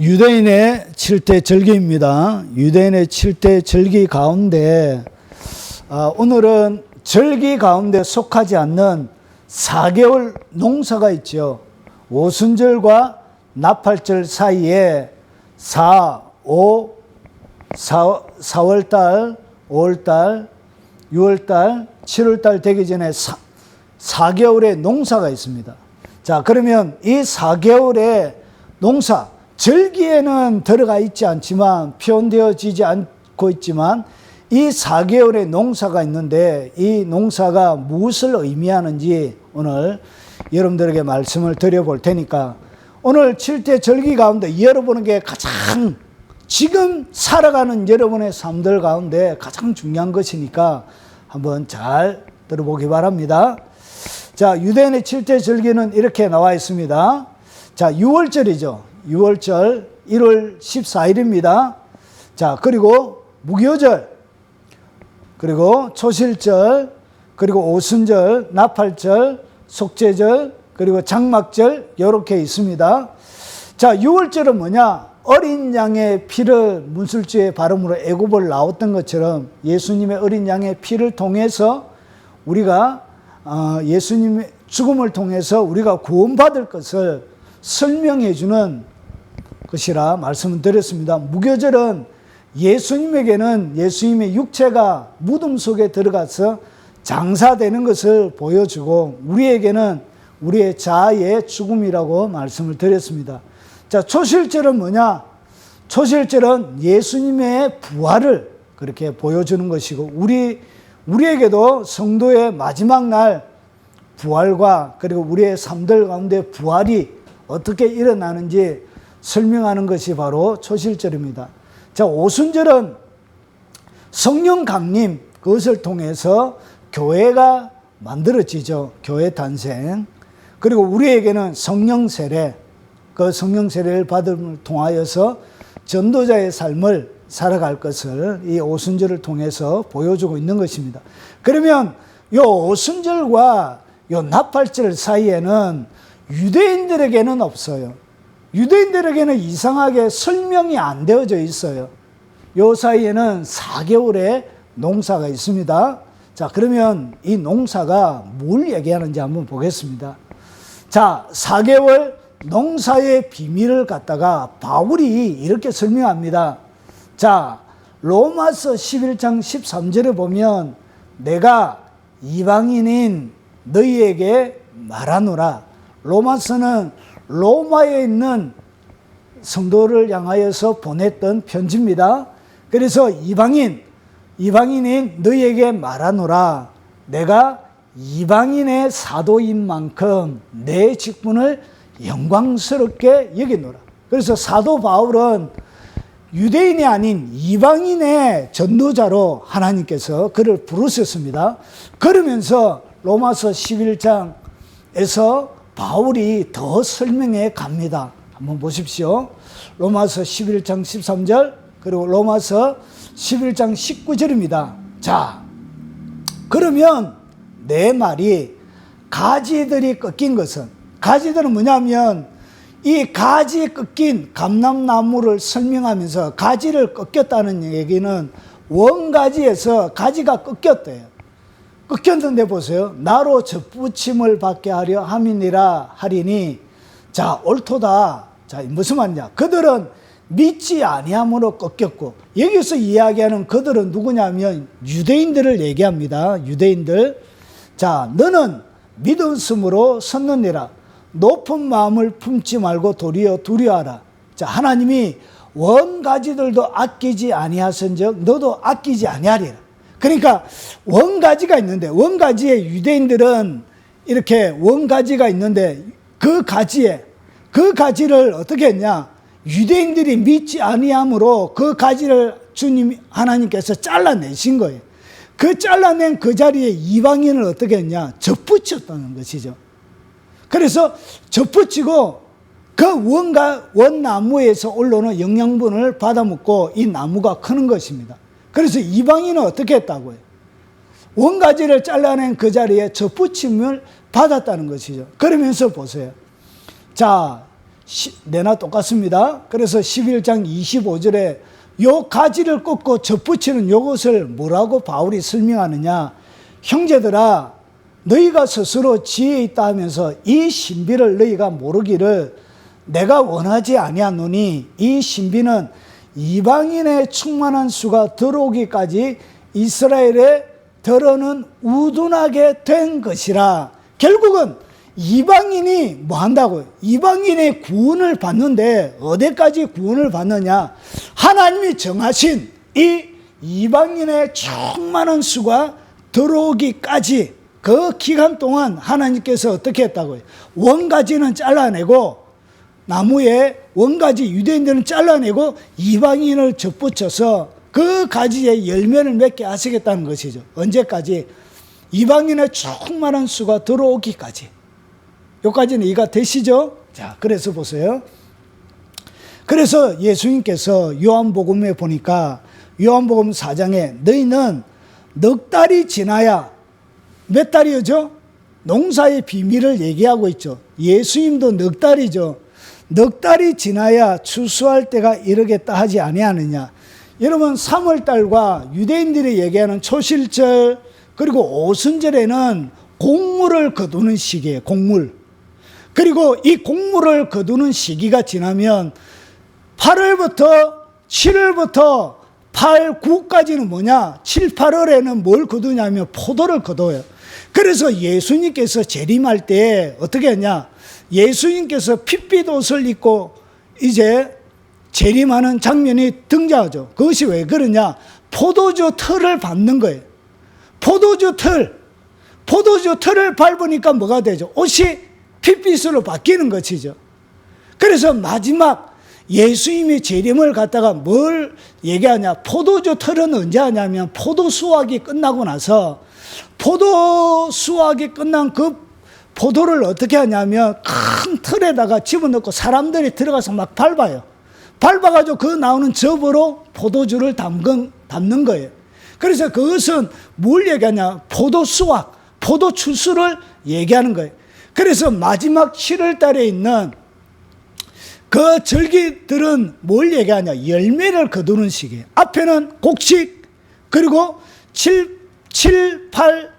유대인의 7대 절기입니다. 유대인의 7대 절기 가운데 오늘은 절기 가운데 속하지 않는 4개월 농사가 있죠. 오순절과 나팔절 사이에 4월달, 5월달, 6월달, 7월달 되기 전에 4개월의 농사가 있습니다. 자, 그러면 이 4개월의 농사, 절기에는 들어가 있지 않지만, 표현되어지지 않고 있지만, 이 4개월의 농사가 있는데, 이 농사가 무엇을 의미하는지 오늘 여러분들에게 말씀을 드려볼 테니까, 오늘 7대 절기 가운데 여러분에게 가장 지금 살아가는 여러분의 삶들 가운데 가장 중요한 것이니까 한번 잘 들어보기 바랍니다. 자, 유대인의 7대 절기는 이렇게 나와 있습니다. 자, 6월절이죠. 6월절 1월 14일입니다. 자, 그리고 무교절, 그리고 초실절, 그리고 오순절, 나팔절, 속죄절, 그리고 장막절 이렇게 있습니다. 자, 6월절은 뭐냐? 어린 양의 피를 문술주의 발음으로 애굽을 나왔던 것처럼 예수님의 어린 양의 피를 통해서 우리가 예수님의 죽음을 통해서 우리가 구원받을 것을 설명해 주는 것이라 말씀을 드렸습니다. 무교절은 예수님에게는 예수님의 육체가 무덤 속에 들어가서 장사되는 것을 보여주고 우리에게는 우리의 자아의 죽음이라고 말씀을 드렸습니다. 자, 초실절은 뭐냐? 초실절은 예수님의 부활을 그렇게 보여주는 것이고 우리에게도 성도의 마지막 날 부활과 그리고 우리의 삶들 가운데 부활이 어떻게 일어나는지 설명하는 것이 바로 초실절입니다. 자, 오순절은 성령 강림, 그것을 통해서 교회가 만들어지죠. 교회 탄생. 그리고 우리에게는 성령 세례, 그 성령 세례를 받음을 통하여서 전도자의 삶을 살아갈 것을 이 오순절을 통해서 보여주고 있는 것입니다. 그러면 이 오순절과 이 나팔절 사이에는 유대인들에게는 없어요. 유대인들에게는 이상하게 설명이 안 되어져 있어요. 이 사이에는 4개월의 농사가 있습니다. 자, 그러면 이 농사가 뭘 얘기하는지 한번 보겠습니다. 자, 4개월 농사의 비밀을 갖다가 바울이 이렇게 설명합니다. 자, 로마서 11장 13절에 보면 내가 이방인인 너희에게 말하노라. 로마서는 로마에 있는 성도를 향하여서 보냈던 편지입니다. 그래서 이방인인 너희에게 말하노라. 내가 이방인의 사도인 만큼 내 직분을 영광스럽게 여기노라. 그래서 사도 바울은 유대인이 아닌 이방인의 전도자로 하나님께서 그를 부르셨습니다. 그러면서 로마서 11장에서 바울이 더 설명해 갑니다. 한번 보십시오. 로마서 11장 13절 그리고 로마서 11장 19절입니다. 자, 그러면 내 말이 가지들이 꺾인 것은, 가지들은 뭐냐면 이 가지 꺾인 감람나무를 설명하면서 가지를 꺾였다는 얘기는 원가지에서 가지가 꺾였대요. 꺾였는데 보세요. 나로 접붙임을 받게 하려 함이니라 하리니, 자, 옳도다. 자, 무슨 말이냐? 그들은 믿지 아니함으로 꺾였고, 여기서 이야기하는 그들은 누구냐면 유대인들을 얘기합니다. 유대인들. 자, 너는 믿음으로 섰느니라. 높은 마음을 품지 말고 도리어 두려워하라. 자, 하나님이 원가지들도 아끼지 아니하선즉 너도 아끼지 아니하리라. 그러니까 원가지가 있는데, 원가지에 유대인들은 이렇게 원가지가 있는데 그 가지를 어떻게 했냐? 유대인들이 믿지 아니함으로 그 가지를 주님 하나님께서 잘라내신 거예요. 그 잘라낸 그 자리에 이방인을 어떻게 했냐? 접붙였다는 것이죠. 그래서 접붙이고 그 원나무에서 올라오는 영양분을 받아먹고 이 나무가 크는 것입니다. 그래서 이방인은 어떻게 했다고요? 원가지를 잘라낸 그 자리에 접붙임을 받았다는 것이죠. 그러면서 보세요. 자, 내나 똑같습니다. 그래서 11장 25절에 요 가지를 꺾고 접붙이는 요것을 뭐라고 바울이 설명하느냐. 형제들아, 너희가 스스로 지혜 있다 하면서 이 신비를 너희가 모르기를 내가 원하지 아니하노니 이 신비는 이방인의 충만한 수가 들어오기까지 이스라엘에 들어는 우둔하게 된 것이라. 결국은 이방인이 뭐 한다고요? 이방인의 구원을 받는데 어디까지 구원을 받느냐? 하나님이 정하신 이 이방인의 충만한 수가 들어오기까지 그 기간 동안 하나님께서 어떻게 했다고요? 원가지는 잘라내고, 나무에 원가지 유대인들은 잘라내고 이방인을 접붙여서 그 가지에 열매를 맺게 하시겠다는 것이죠. 언제까지? 이방인의 충만한 수가 들어오기까지. 여기까지는 이해가 되시죠? 자, 그래서 보세요. 그래서 예수님께서 요한복음에 보니까 요한복음 4장에 너희는 넉 달이 지나야, 몇 달이죠? 농사의 비밀을 얘기하고 있죠. 예수님도 넉 달이죠. 넉 달이 지나야 추수할 때가 이르겠다 하지 아니하느냐. 여러분, 3월달과 유대인들이 얘기하는 초실절 그리고 오순절에는 곡물을 거두는 시기예요. 곡물. 그리고 이 곡물을 거두는 시기가 지나면 8월부터 7월부터 8, 9까지는 뭐냐? 7, 8월에는 뭘 거두냐면 포도를 거둬요. 그래서 예수님께서 재림할 때 어떻게 했냐? 예수님께서 핏빛 옷을 입고 이제 재림하는 장면이 등장하죠. 그것이 왜 그러냐? 포도주 틀을 밟는 거예요. 포도주 틀을 밟으니까 뭐가 되죠? 옷이 핏빛으로 바뀌는 것이죠. 그래서 마지막 예수님이 재림을 갖다가 뭘 얘기하냐? 포도주 틀은 언제 하냐면 포도 수확이 끝나고 나서, 포도 수확이 끝난 그 포도를 어떻게 하냐면 큰 틀에다가 집어넣고 사람들이 들어가서 막 밟아요. 밟아가지고 그 나오는 접으로 포도주를 담는 거예요. 그래서 그것은 뭘 얘기하냐? 포도 수확, 포도 추수를 얘기하는 거예요. 그래서 마지막 7월 달에 있는 그 절기들은 뭘 얘기하냐? 열매를 거두는 시기예요. 앞에는 곡식, 그리고 7, 8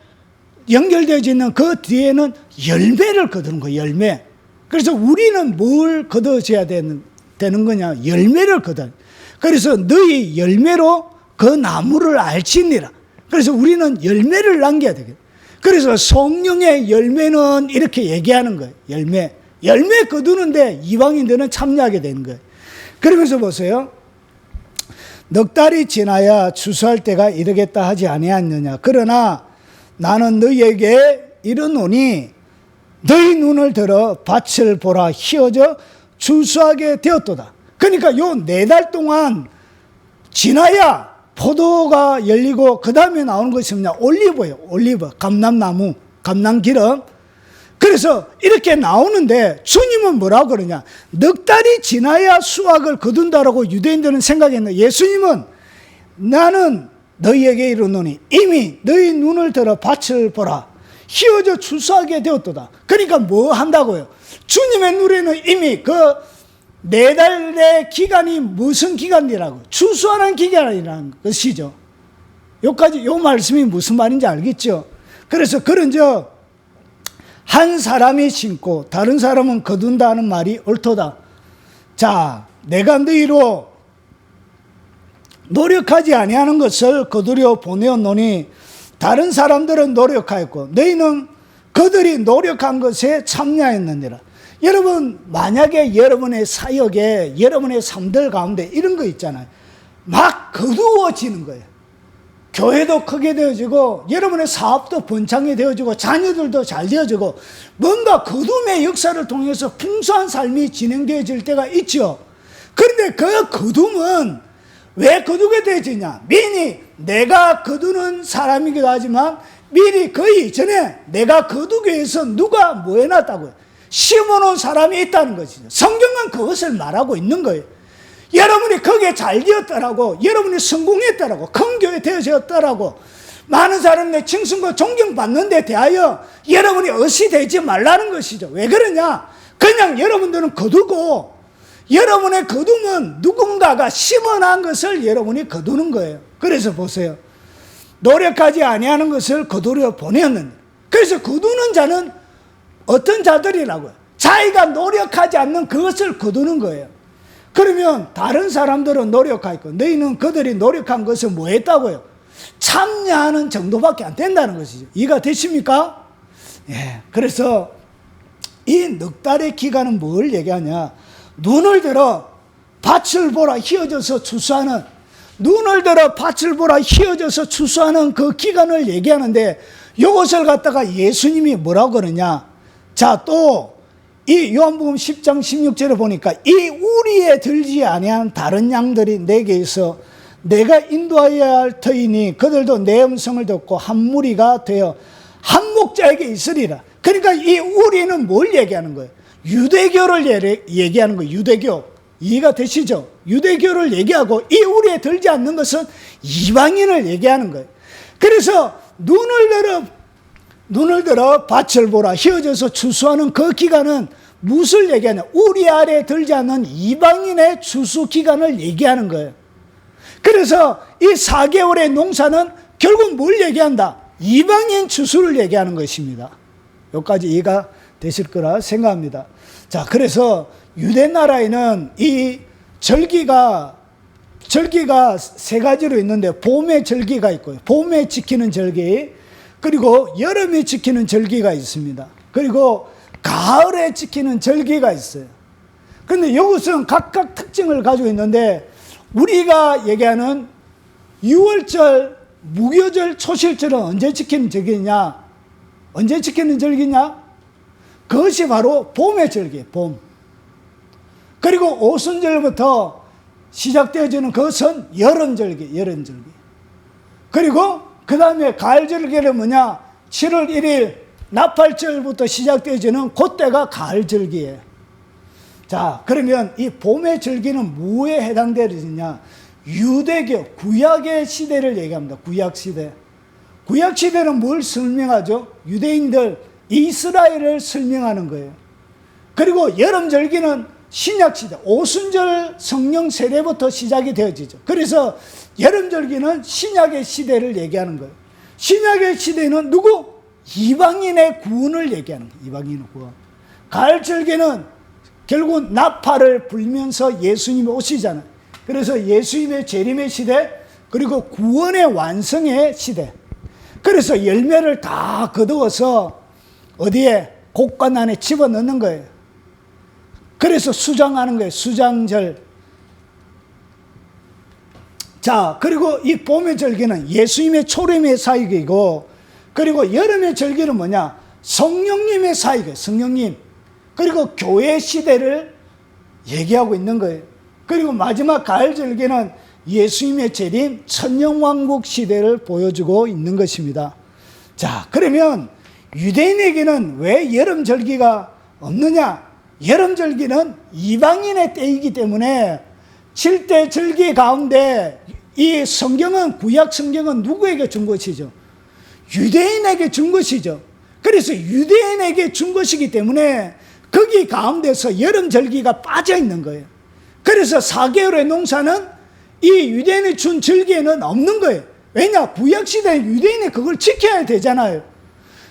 연결되어 있는 그 뒤에는 열매를 거두는 거예요. 열매. 그래서 우리는 뭘 거둬줘야 되는 거냐? 열매를 거둬. 그래서 너희 열매로 그 나무를 알지니라. 그래서 우리는 열매를 남겨야 되겠다. 그래서 성령의 열매는 이렇게 얘기하는 거예요. 열매 거두는데 이방인들은 참여하게 되는 거예요. 그러면서 보세요. 넉 달이 지나야 추수할 때가 이르겠다 하지 아니하느냐. 그러나 나는 너희에게 이르노니 너희 눈을 들어 밭을 보라. 희어져 추수하게 되었도다. 그러니까 요 4달 동안 지나야 포도가 열리고 그 다음에 나오는 것이 뭐냐? 올리브예요. 올리브, 감람나무, 감람기름. 그래서 이렇게 나오는데 주님은 뭐라고 그러냐? 넉 달이 지나야 수확을 거둔다라고 유대인들은 생각했는데 예수님은 나는 너희에게 이르노니 이미 너희 눈을 들어 밭을 보라. 희어져 추수하게 되었도다. 그러니까 뭐 한다고요? 주님의 눈에는 이미 그 4달의 기간이 무슨 기간이라고? 추수하는 기간이라는 것이죠. 여기까지 요 말씀이 무슨 말인지 알겠죠? 그래서 그런즉 한 사람이 심고 다른 사람은 거둔다는 말이 옳도다. 자, 내가 너희로 노력하지 아니하는 것을 거두려 보내었노니 다른 사람들은 노력하였고 너희는 그들이 노력한 것에 참여했느니라. 여러분, 만약에 여러분의 사역에, 여러분의 삶들 가운데 이런 거 있잖아요. 막 거두어지는 거예요. 교회도 크게 되어지고 여러분의 사업도 번창이 되어지고 자녀들도 잘 되어지고 뭔가 거둠의 역사를 통해서 풍성한 삶이 진행되어질 때가 있죠. 그런데 그 거둠은 왜 거두게 되어지냐? 미리 내가 거두는 사람이기도 하지만 미리 그 이전에 내가 거두기 위해서 누가 뭐 해놨다고요? 심어놓은 사람이 있다는 것이죠. 성경은 그것을 말하고 있는 거예요. 여러분이 거기에 잘 되었더라고, 여러분이 성공했더라고, 큰 교회 되어졌더라고, 많은 사람들의 칭송과 존경받는 데 대하여 여러분이 어시 되지 말라는 것이죠. 왜 그러냐? 그냥 여러분들은 거두고, 여러분의 거둠은 누군가가 심어놓은 것을 여러분이 거두는 거예요. 그래서 보세요. 노력하지 아니하는 것을 거두려 보내었는데, 그래서 거두는 자는 어떤 자들이라고요? 자기가 노력하지 않는 그것을 거두는 거예요. 그러면 다른 사람들은 노력하고 너희는 그들이 노력한 것을 뭐 했다고요? 참여하는 정도밖에 안 된다는 것이죠. 이해가 되십니까? 예. 그래서 이 넉 달의 기간은 뭘 얘기하냐? 눈을 들어 밭을 보라 휘어져서 추수하는, 눈을 들어 밭을 보라 휘어져서 추수하는 그 기간을 얘기하는데, 이것을 갖다가 예수님이 뭐라고 그러냐? 자, 또 이 요한복음 10장 16절에 보니까 이 우리에 들지 아니한 다른 양들이 내게 있어 내가 인도하여야 할 터이니 그들도 내 음성을 듣고 한 무리가 되어 한 목자에게 있으리라. 그러니까 이 우리는 뭘 얘기하는 거예요? 유대교를 얘기하는 거예요. 유대교. 이해가 되시죠? 유대교를 얘기하고 이 우리에 들지 않는 것은 이방인을 얘기하는 거예요. 그래서 눈을 들어 밭을 보라 휘어져서 추수하는 그 기간은 무엇을 얘기하냐? 우리 아래에 들지 않는 이방인의 추수 기간을 얘기하는 거예요. 그래서 이 4개월의 농사는 결국 뭘 얘기한다? 이방인 추수를 얘기하는 것입니다. 여기까지 이해가 되실 거라 생각합니다. 자, 그래서 유대 나라에는 이 절기가 세 가지로 있는데, 봄에 절기가 있고요. 봄에 지키는 절기, 그리고 여름에 지키는 절기가 있습니다. 그리고 가을에 지키는 절기가 있어요. 그런데 이것은 각각 특징을 가지고 있는데, 우리가 얘기하는 6월절, 무교절, 초실절은 언제 지키는 절기냐? 언제 지키는 절기냐? 그것이 바로 봄의 절기예요. 봄. 그리고 오순절부터 시작되어지는 그것은 여름절기, 여름절기. 그리고 그 다음에 가을절기는 뭐냐? 7월 1일 나팔절부터 시작되어지는 그때가 가을절기예요. 자, 그러면 이 봄의 절기는 뭐에 해당되느냐? 유대교, 구약의 시대를 얘기합니다. 구약시대. 구약시대는 뭘 설명하죠? 유대인들, 이스라엘을 설명하는 거예요. 그리고 여름절기는 신약시대, 오순절 성령 세례부터 시작이 되어지죠. 그래서 여름절기는 신약의 시대를 얘기하는 거예요. 신약의 시대는 누구? 이방인의 구원을 얘기하는 거예요. 이방인의 구원. 가을절기는 결국 나팔을 불면서 예수님이 오시잖아요. 그래서 예수님의 재림의 시대, 그리고 구원의 완성의 시대. 그래서 열매를 다 거두어서 어디에? 곡간 안에 집어넣는 거예요. 그래서 수장하는 거예요. 수장절. 자, 그리고 이 봄의 절기는 예수님의 초림의 사역이고, 그리고 여름의 절기는 뭐냐? 성령님의 사역이에요. 성령님. 그리고 교회 시대를 얘기하고 있는 거예요. 그리고 마지막 가을 절기는 예수님의 재림, 천년왕국 시대를 보여주고 있는 것입니다. 자, 그러면 유대인에게는 왜 여름 절기가 없느냐? 여름 절기는 이방인의 때이기 때문에 7대 절기 가운데 이 성경은, 구약 성경은 누구에게 준 것이죠? 유대인에게 준 것이죠. 그래서 유대인에게 준 것이기 때문에 거기 가운데서 여름 절기가 빠져 있는 거예요. 그래서 4개월의 농사는 이 유대인이 준 절기에는 없는 거예요. 왜냐? 구약시대에 유대인이 그걸 지켜야 되잖아요.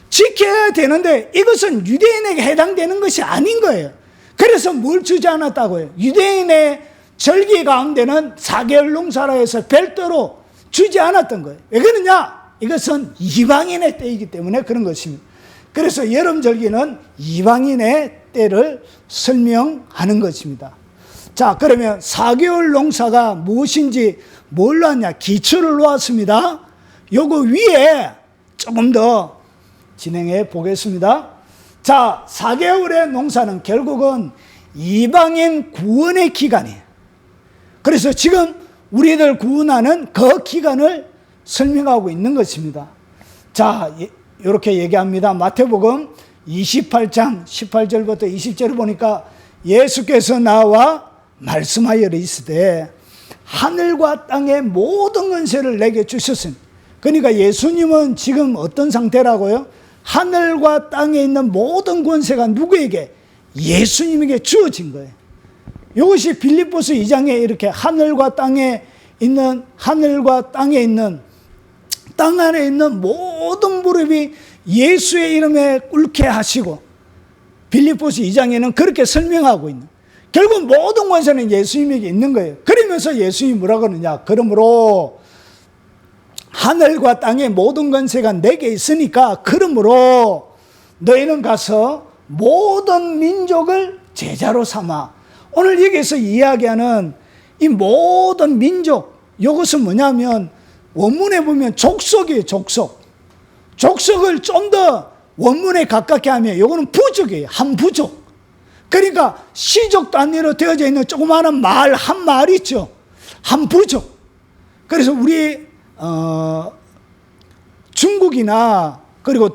지켜야 되는데 이것은 유대인에게 해당되는 것이 아닌 거예요. 그래서 뭘 주지 않았다고요? 유대인의 절기 가운데는 4개월 농사라 해서 별도로 주지 않았던 거예요. 왜 그러냐? 이것은 이방인의 때이기 때문에 그런 것입니다. 그래서 여름절기는 이방인의 때를 설명하는 것입니다. 자, 그러면 4개월 농사가 무엇인지 뭘 놨냐? 기초를 놓았습니다. 요거 위에 조금 더 진행해 보겠습니다. 자, 4개월의 농사는 결국은 이방인 구원의 기간이에요. 그래서 지금 우리들 구원하는 그 기간을 설명하고 있는 것입니다. 자, 이렇게 얘기합니다. 마태복음 28장 18절부터 20절을 보니까 예수께서 나와 말씀하여 이르시되 하늘과 땅의 모든 권세를 내게 주셨으니, 그러니까 예수님은 지금 어떤 상태라고요? 하늘과 땅에 있는 모든 권세가 누구에게? 예수님에게 주어진 거예요. 이것이 빌립보서 2장에 이렇게 하늘과 땅에 있는 땅 안에 있는 모든 무릎이 예수의 이름에 꿇게 하시고, 빌립보서 2장에는 그렇게 설명하고 있는, 결국 모든 권세는 예수님에게 있는 거예요. 그러면서 예수님이 뭐라고 그러느냐, 그러므로 하늘과 땅의 모든 권세가 내게 있으니까 그러므로 너희는 가서 모든 민족을 제자로 삼아. 오늘 여기서 이야기하는 이 모든 민족, 이것은 뭐냐면 원문에 보면 족속이에요. 족속을 좀 더 원문에 가깝게 하면 이거는 부족이에요. 한 부족. 그러니까 시족 단위로 되어져 있는 조그마한 말 한 말 있죠. 한 부족. 그래서 우리 중국이나 그리고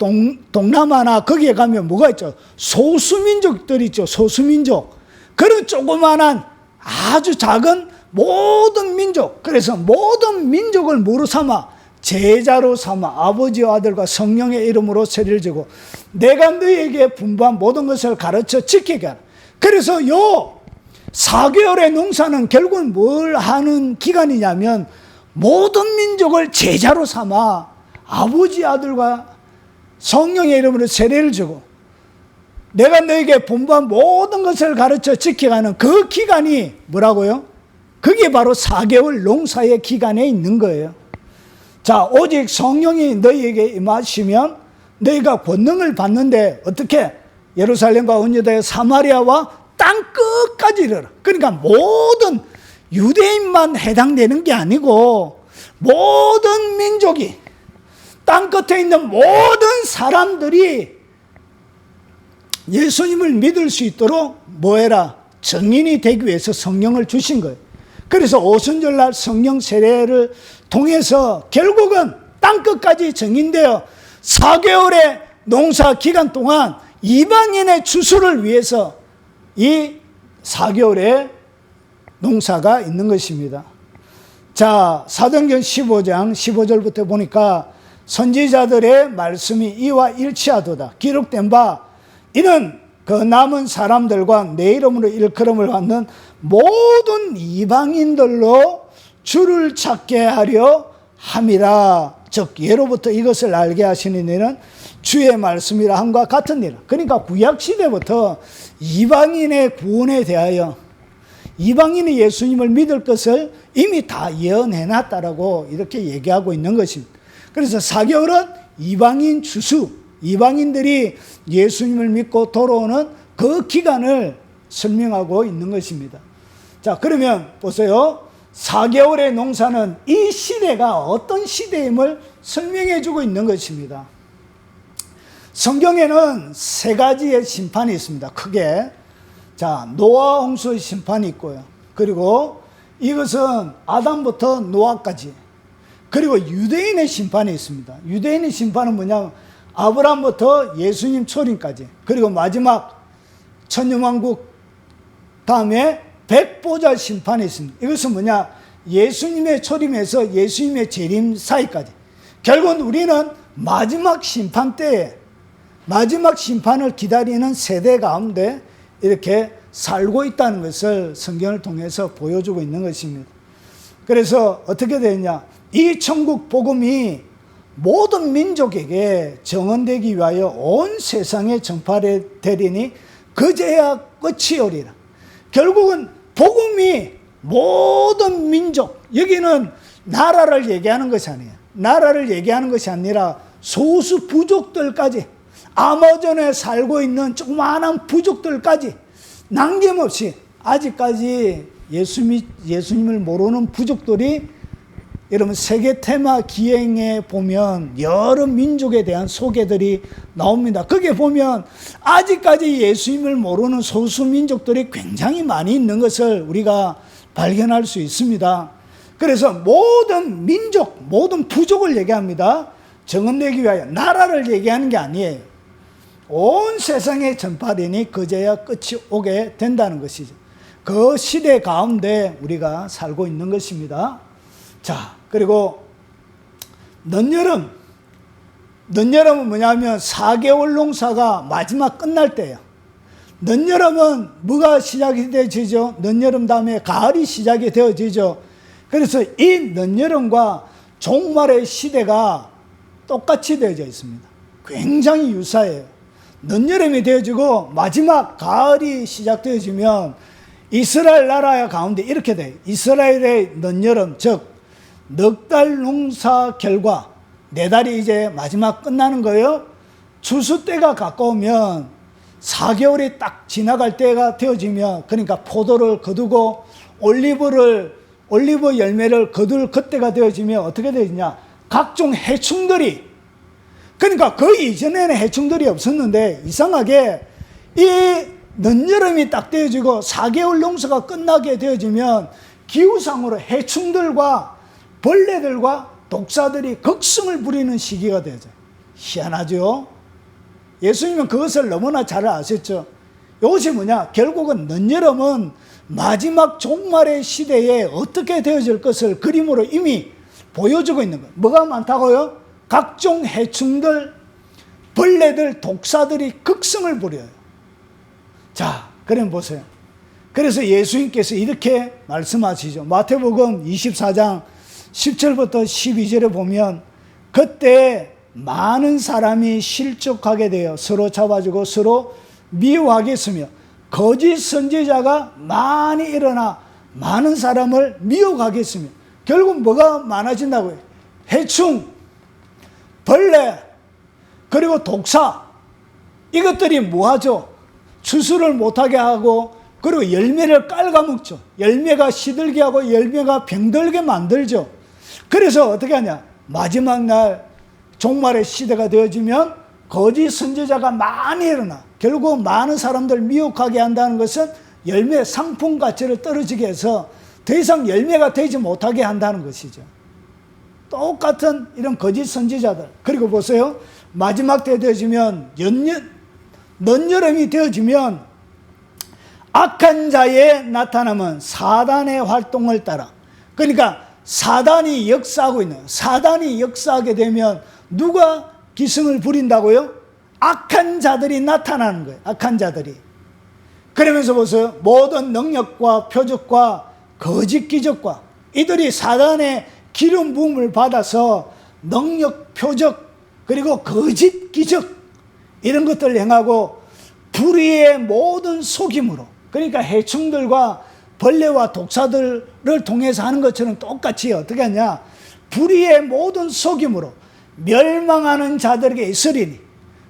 동남아나 거기에 가면 뭐가 있죠? 소수민족들 있죠. 소수민족. 그런 조그마한 아주 작은 모든 민족, 그래서 모든 민족을 뭐로 삼아? 제자로 삼아 아버지와 아들과 성령의 이름으로 세례를 지고 내가 너희에게 분부한 모든 것을 가르쳐 지키게 하라. 그래서 요 4개월의 농사는 결국은 뭘 하는 기간이냐면 모든 민족을 제자로 삼아 아버지 아들과 성령의 이름으로 세례를 주고 내가 너에게 분부한 모든 것을 가르쳐 지켜가는 그 기간이 뭐라고요? 그게 바로 4개월 농사의 기간에 있는 거예요. 자, 오직 성령이 너희에게 임하시면 너희가 권능을 받는데 어떻게? 예루살렘과 온 유다의 사마리아와 땅 끝까지 이르라. 그러니까 모든 유대인만 해당되는 게 아니고 모든 민족이, 땅 끝에 있는 모든 사람들이 예수님을 믿을 수 있도록 뭐해라? 증인이 되기 위해서 성령을 주신 거예요. 그래서 오순절날 성령 세례를 통해서 결국은 땅끝까지 증인되어 4개월의 농사 기간 동안 이방인의 추수를 위해서 이 4개월의 농사가 있는 것입니다. 자, 사도행전 15장 15절부터 보니까 선지자들의 말씀이 이와 일치하도다. 기록된 바 이는 그 남은 사람들과 내 이름으로 일컬음을 받는 모든 이방인들로 주를 찾게 하려 함이라. 즉 예로부터 이것을 알게 하시는 이는 주의 말씀이라 함과 같은 일. 그러니까 구약시대부터 이방인의 구원에 대하여 이방인이 예수님을 믿을 것을 이미 다 예언해놨다라고 이렇게 얘기하고 있는 것입니다. 그래서 4개월은 이방인 추수, 이방인들이 예수님을 믿고 돌아오는 그 기간을 설명하고 있는 것입니다. 자, 그러면 보세요. 4개월의 농사는 이 시대가 어떤 시대임을 설명해 주고 있는 것입니다. 성경에는 3가지의 심판이 있습니다. 크게. 자, 노아 홍수의 심판이 있고요. 그리고 이것은 아담부터 노아까지. 그리고 유대인의 심판이 있습니다. 유대인의 심판은 뭐냐면 아브라함부터 예수님 초림까지. 그리고 마지막 천년왕국 다음에 백보자 심판이 있습니다. 이것은 뭐냐? 예수님의 초림에서 예수님의 재림 사이까지. 결국은 우리는 마지막 심판 때에 마지막 심판을 기다리는 세대 가운데 이렇게 살고 있다는 것을 성경을 통해서 보여주고 있는 것입니다. 그래서 어떻게 되느냐? 이 천국 복음이 모든 민족에게 정언되기 위하여 온 세상에 전파되리니 그제야 끝이 오리라. 결국은 복음이 모든 민족, 여기는 나라를 얘기하는 것이 아니에요. 나라를 얘기하는 것이 아니라 소수 부족들까지, 아마존에 살고 있는 조그마한 부족들까지 남김없이 아직까지 예수님을 모르는 부족들이, 여러분 세계 테마 기행에 보면 여러 민족에 대한 소개들이 나옵니다. 거기에 보면 아직까지 예수님을 모르는 소수 민족들이 굉장히 많이 있는 것을 우리가 발견할 수 있습니다. 그래서 모든 민족, 모든 부족을 얘기합니다. 정언되기 위하여 나라를 얘기하는 게 아니에요. 온 세상에 전파되니 그제야 끝이 오게 된다는 것이죠. 그 시대 가운데 우리가 살고 있는 것입니다. 자, 그리고 늦여름은 뭐냐면 4개월 농사가 마지막 끝날 때예요. 늦여름은 뭐가 시작이 되어지죠? 늦여름 다음에 가을이 시작이 되어지죠. 그래서 이 늦여름과 종말의 시대가 똑같이 되어져 있습니다. 굉장히 유사해요. 늦여름이 되어지고 마지막 가을이 시작되어지면 이스라엘 나라 가운데 이렇게 돼요. 이스라엘의 늦여름, 즉 넉 달 농사 결과 4달이 이제 마지막 끝나는 거예요. 추수 때가 가까우면 4개월이 딱 지나갈 때가 되어지면, 그러니까 포도를 거두고 올리브 열매를 거둘 그때가 되어지면 어떻게 되느냐, 각종 해충들이, 그러니까 그 이전에는 해충들이 없었는데 이상하게 이 늦여름이 딱 되어지고 4개월 농사가 끝나게 되어지면 기후상으로 해충들과 벌레들과 독사들이 극성을 부리는 시기가 되어져요. 희한하죠? 예수님은 그것을 너무나 잘 아셨죠. 이것이 뭐냐, 결국은 늦여름은 마지막 종말의 시대에 어떻게 되어질 것을 그림으로 이미 보여주고 있는 거예요. 뭐가 많다고요? 각종 해충들, 벌레들, 독사들이 극성을 부려요. 자, 그럼 보세요. 그래서 예수님께서 이렇게 말씀하시죠. 마태복음 24장 10절부터 12절에 보면, 그때 많은 사람이 실족하게 되어 서로 잡아주고 서로 미워하겠으며 거짓 선지자가 많이 일어나 많은 사람을 미혹하겠으며, 결국 뭐가 많아진다고요? 해충, 벌레, 그리고 독사, 이것들이 뭐하죠? 추수를 못하게 하고, 그리고 열매를 깔아먹죠. 열매가 시들게 하고 열매가 병들게 만들죠. 그래서 어떻게 하냐, 마지막 날 종말의 시대가 되어지면 거짓 선지자가 많이 일어나, 결국 많은 사람들 미혹하게 한다는 것은 열매 상품 가치를 떨어지게 해서 더 이상 열매가 되지 못하게 한다는 것이죠. 똑같은 이런 거짓 선지자들. 그리고 보세요, 마지막 때 되어지면 늦여름이 되어지면 악한 자의 나타남은 사단의 활동을 따라, 그러니까 사단이 역사하고 있는, 사단이 역사하게 되면 누가 기승을 부린다고요? 악한 자들이 나타나는 거예요. 악한 자들이. 그러면서 보세요, 모든 능력과 표적과 거짓 기적과, 이들이 사단의 기름 부음을 받아서 능력, 표적, 그리고 거짓 기적, 이런 것들을 행하고 불의의 모든 속임으로, 그러니까 해충들과 벌레와 독사들을 통해서 하는 것처럼 똑같이 어떻게 하냐, 불의의 모든 속임으로 멸망하는 자들에게 있으리니,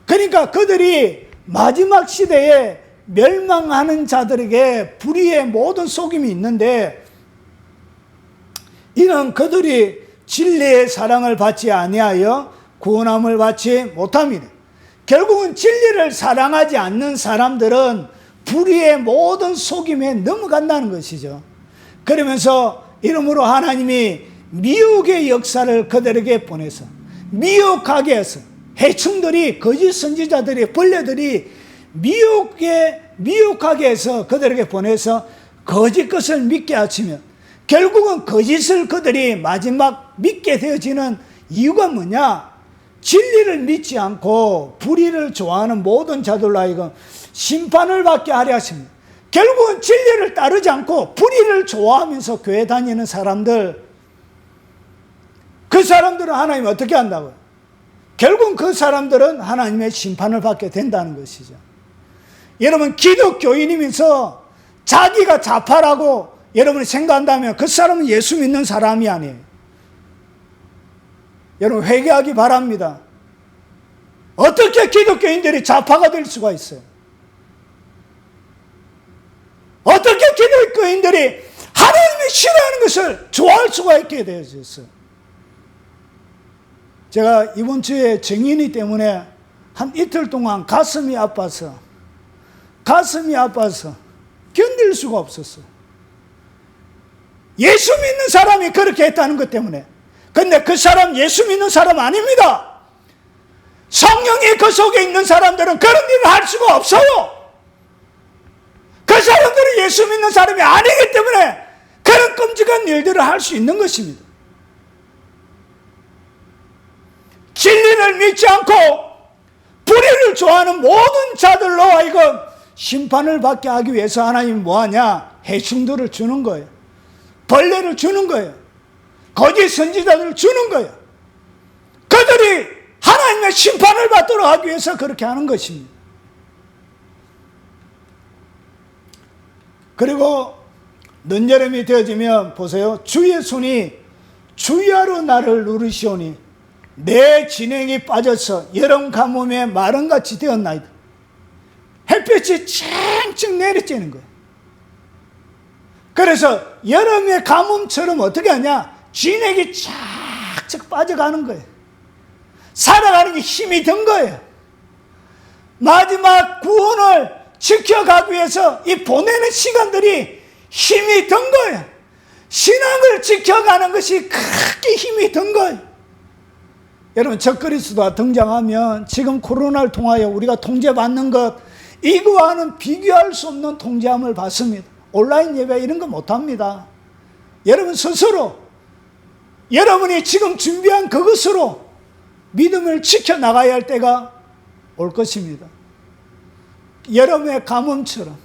그러니까 그들이 마지막 시대에 멸망하는 자들에게 불의의 모든 속임이 있는데, 이는 그들이 진리의 사랑을 받지 아니하여 구원함을 받지 못함이니, 결국은 진리를 사랑하지 않는 사람들은 불의의 모든 속임에 넘어간다는 것이죠. 그러면서 이러므로 하나님이 미혹의 역사를 그들에게 보내서 미혹하게 해서, 해충들이, 거짓 선지자들이, 벌레들이 미혹하게 해서 그들에게 보내서 거짓 것을 믿게 하시면, 결국은 거짓을 그들이 마지막 믿게 되어지는 이유가 뭐냐, 진리를 믿지 않고 불의를 좋아하는 모든 자들로 하여금 심판을 받게 하려 하십니다. 결국은 진리를 따르지 않고 불의를 좋아하면서 교회 다니는 사람들, 그 사람들은 하나님 어떻게 한다고요? 결국 그 사람들은 하나님의 심판을 받게 된다는 것이죠. 여러분, 기독교인이면서 자기가 좌파라고 여러분이 생각한다면 그 사람은 예수 믿는 사람이 아니에요. 여러분, 회개하기 바랍니다. 어떻게 기독교인들이 좌파가 될 수가 있어요? 어떻게 기독교인들이 하나님이 싫어하는 것을 좋아할 수가 있게 되어졌어요? 제가 이번 주에 정인이 때문에 한 이틀 동안 가슴이 아파서 견딜 수가 없었어요. 예수 믿는 사람이 그렇게 했다는 것 때문에. 근데 그 사람 예수 믿는 사람 아닙니다. 성령이 그 속에 있는 사람들은 그런 일을 할 수가 없어요. 그 사람들은 예수 믿는 사람이 아니기 때문에 그런 끔찍한 일들을 할 수 있는 것입니다. 진리를 믿지 않고 불의를 좋아하는 모든 자들로 하여금 심판을 받게 하기 위해서 하나님이 뭐하냐? 해충들을 주는 거예요. 벌레를 주는 거예요. 거짓 선지자들을 주는 거예요. 그들이 하나님의 심판을 받도록 하기 위해서 그렇게 하는 것입니다. 그리고 늦여름이 되어지면 보세요. 주의 손이 주야로 나를 누르시오니 내 진액이 빠져서 여름 가뭄에 마른같이 되었나이다. 햇볕이 쨍쨍 내리쬐는 거예요. 그래서 여름의 가뭄처럼 어떻게 하냐? 진액이 쫙쫙 빠져가는 거예요. 살아가는 게 힘이 든 거예요. 마지막 구원을 지켜가기 위해서 이 보내는 시간들이 힘이 든 거예요. 신앙을 지켜가는 것이 크게 힘이 든 거예요. 여러분, 적그리스도가 등장하면 지금 코로나를 통하여 우리가 통제받는 것, 이거와는 비교할 수 없는 통제함을 받습니다. 온라인 예배 이런 거 못합니다. 여러분 스스로 여러분이 지금 준비한 그것으로 믿음을 지켜나가야 할 때가 올 것입니다. 여름의 가뭄처럼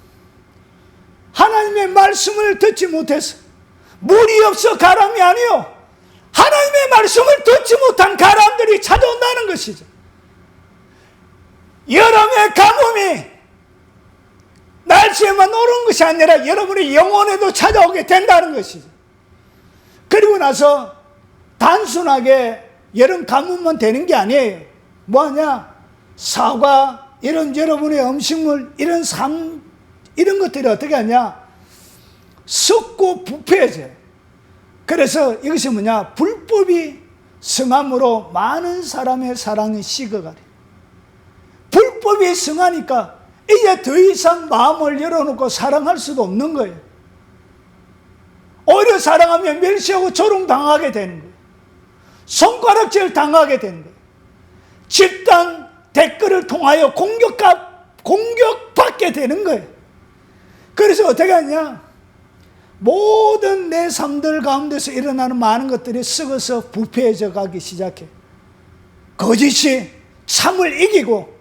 하나님의 말씀을 듣지 못해서 물이 없어 가람이 아니요, 하나님의 말씀을 듣지 못한 가람들이 찾아온다는 것이죠. 여름의 가뭄이 날씨에만 오는 것이 아니라 여러분의 영혼에도 찾아오게 된다는 것이죠. 그리고 나서 단순하게 여름 가뭄만 되는 게 아니에요. 뭐하냐? 사과, 이런 여러분의 음식물, 이런 것들이 어떻게 하냐? 썩고 부패해져요. 그래서 이것이 뭐냐? 불법이 성함으로 많은 사람의 사랑이 식어가리. 불법이 성하니까 이제 더 이상 마음을 열어놓고 사랑할 수도 없는 거예요. 오히려 사랑하면 멸시하고 조롱당하게 되는 거예요. 손가락질 당하게 되는 거예요. 집단 댓글을 통하여 공격받게 되는 거예요. 그래서 어떻게 하냐? 모든 내 삶들 가운데서 일어나는 많은 것들이 썩어서 부패해져 가기 시작해. 거짓이 참을 이기고,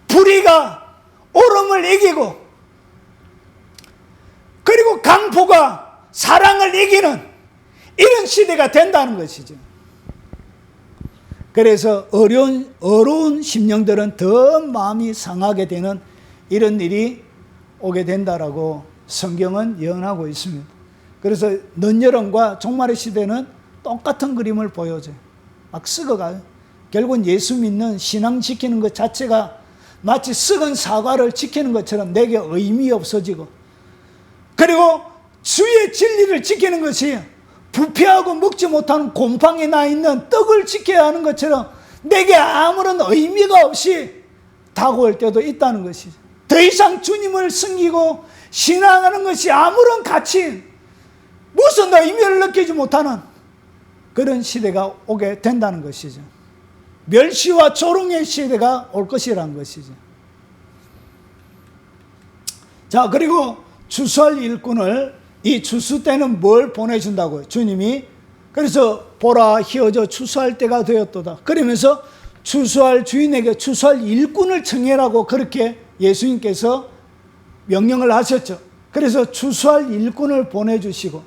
불의가 옳음을 이기고, 그리고 강포가 사랑을 이기는 이런 시대가 된다는 것이죠. 그래서 어려운 심령들은 더 마음이 상하게 되는 이런 일이 오게 된다라고 성경은 예언하고 있습니다. 그래서 늦여름과 종말의 시대는 똑같은 그림을 보여줘요. 막 썩어가요. 결국은 예수 믿는 신앙 지키는 것 자체가 마치 썩은 사과를 지키는 것처럼 내게 의미 없어지고, 그리고 주의 진리를 지키는 것이 부패하고 먹지 못하는 곰팡이 나 있는 떡을 지켜야 하는 것처럼 내게 아무런 의미가 없이 다가올 때도 있다는 것이죠. 더 이상 주님을 섬기고 신앙하는 것이 아무런 가치, 무슨 의미를 느끼지 못하는 그런 시대가 오게 된다는 것이죠. 멸시와 조롱의 시대가 올 것이라는 것이죠. 자, 그리고 추수할 일꾼을, 이 추수 때는 뭘 보내준다고요? 주님이. 그래서 보라, 희어져 추수할 때가 되었도다. 그러면서 추수할 주인에게 추수할 일꾼을 청해라고 그렇게 예수님께서 명령을 하셨죠. 그래서 추수할 일꾼을 보내주시고,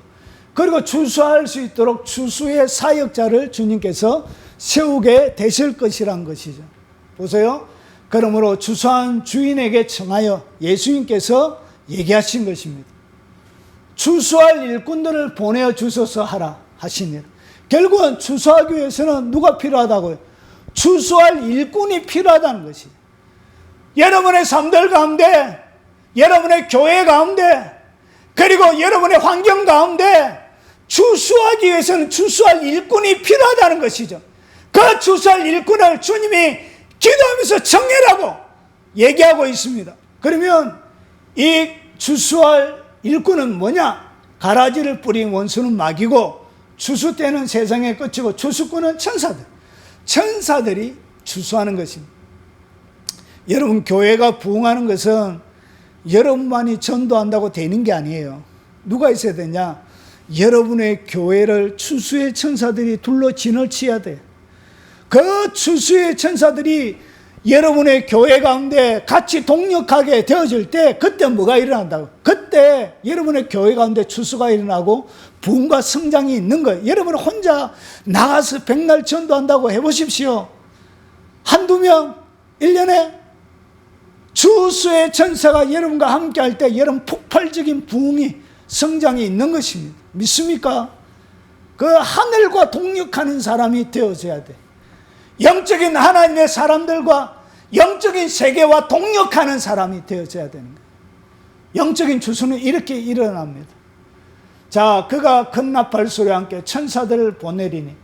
그리고 추수할 수 있도록 추수의 사역자를 주님께서 세우게 되실 것이란 것이죠. 보세요. 그러므로 추수한 주인에게 청하여 예수님께서 얘기하신 것입니다. 추수할 일꾼들을 보내어 주소서 하라 하시니라. 결국은 추수하기 위해서는 누가 필요하다고요? 추수할 일꾼이 필요하다는 것이죠. 여러분의 삶들 가운데, 여러분의 교회 가운데, 그리고 여러분의 환경 가운데 추수하기 위해서는 추수할 일꾼이 필요하다는 것이죠. 그 추수할 일꾼을 주님이 기도하면서 청해라고 얘기하고 있습니다. 그러면 이 추수할 일꾼은 뭐냐? 가라지를 뿌린 원수는 마귀고, 추수 때는 세상의 끝이고, 추수꾼은 천사들. 천사들이 추수하는 것입니다. 여러분, 교회가 부흥하는 것은 여러분만이 전도한다고 되는 게 아니에요. 누가 있어야 되냐? 여러분의 교회를 추수의 천사들이 둘러 진을 치야 돼. 그 추수의 천사들이 여러분의 교회 가운데 같이 동력하게 되어질 때 그때 뭐가 일어난다고? 그때 여러분의 교회 가운데 추수가 일어나고 부흥과 성장이 있는 거예요. 여러분 혼자 나가서 백날 전도한다고 해보십시오. 한두 명 1년에 주수의 천사가 여러분과 함께 할 때 여러분 폭발적인 부흥이 성장이 있는 것입니다. 믿습니까? 그 하늘과 동력하는 사람이 되어져야 돼. 영적인 하나님의 사람들과 영적인 세계와 동력하는 사람이 되어져야 되는 거예요. 영적인 주수는 이렇게 일어납니다. 자, 그가 큰 나팔 소리와 함께 천사들을 보내리니